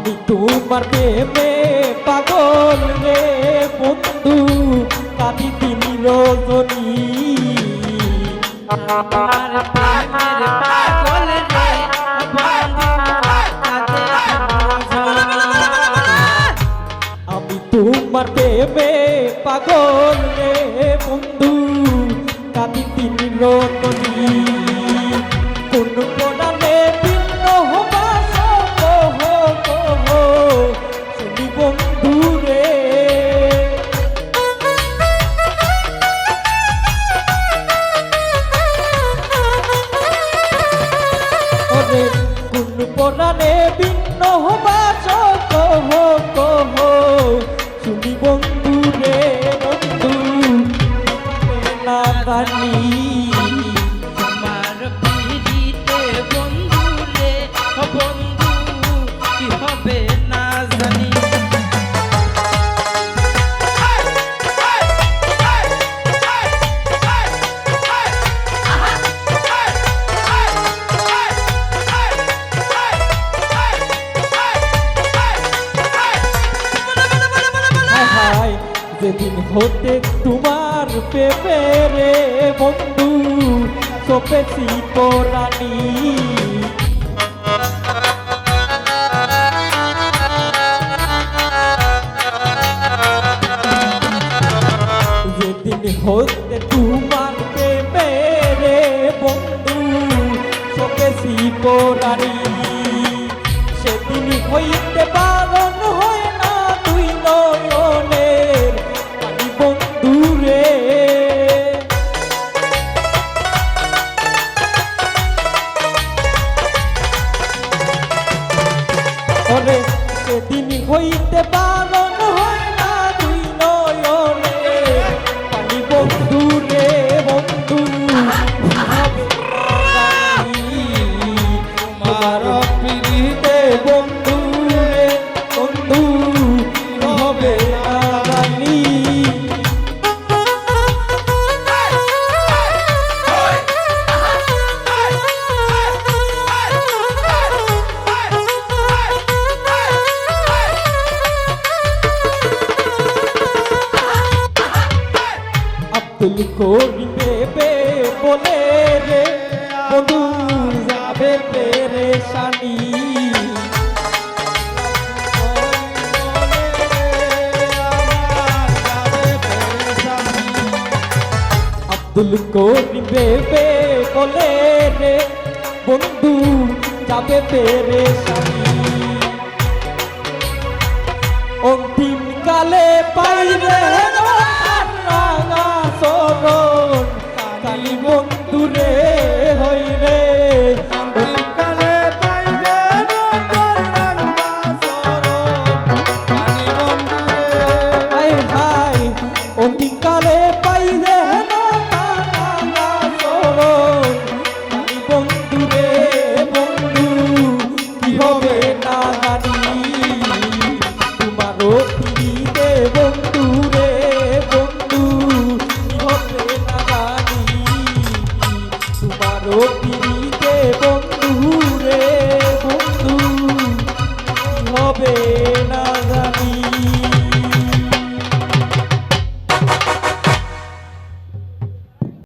আমি তোমার প্রেমে পাগল রে বন্ধু, কাঁদি দিন রজনী। আমার প্রেমের পাগল রে বন্ধু, কাঁদে আমি তোমার প্রেমে পাগল রে বন্ধু, কাঁদি দিন রজনী। কোন কোণালে ভিন্ন হবা কহ কহ শুনি বন্ধু রে। ওরে কোন কোণালে ভিন্ন হবা কহ কহ শুনি বন্ধু রে বন্ধু না জানি। তোমার পিড়িতে বন্ধু রে বন্ধু, কি হবে না জানি। হায় যেদিন হতে তোমার প্রেমে রে বন্ধু সপেছি পরাণী। যেদিন হতে তোমার প্রেমে রে বন্ধু সপেছি পরাণী, সেদিন হইতে বারণ হয় না তুই নয়নের পানি বন্ধু রে। ওরে সেদিন হইতে বারণ হয় না তুই নয়নের পানি বন্ধু রে বন্ধু হবে না জানি। তোমার পিড়িতে বন্ধু রে বন্ধু হবে না জানি। আব্দুল করিম বেবে বলে রে বন্ধু যাবে পেরেশানি। আব্দুল করিম বেবে বলে রে বন্ধু যাবে পেরেশানি। অন্তিম কালে পাইলে রাঙা চরণ কালি বন্ধু রে হই রে। অন্তিম কালে পাইলে রাঙা চরণ কালি বন্ধু রে। হায় হায় অন্তিম কালে পাইলে রাঙা চরণ কালি বন্ধু রে বন্ধু কি হবে না জানি। তোমারও পিড়িতে বন্ধু রে বন্ধু কি হবে না জানি। তোমারও পিড়িতে বন্ধু রে বন্ধু কি হবে না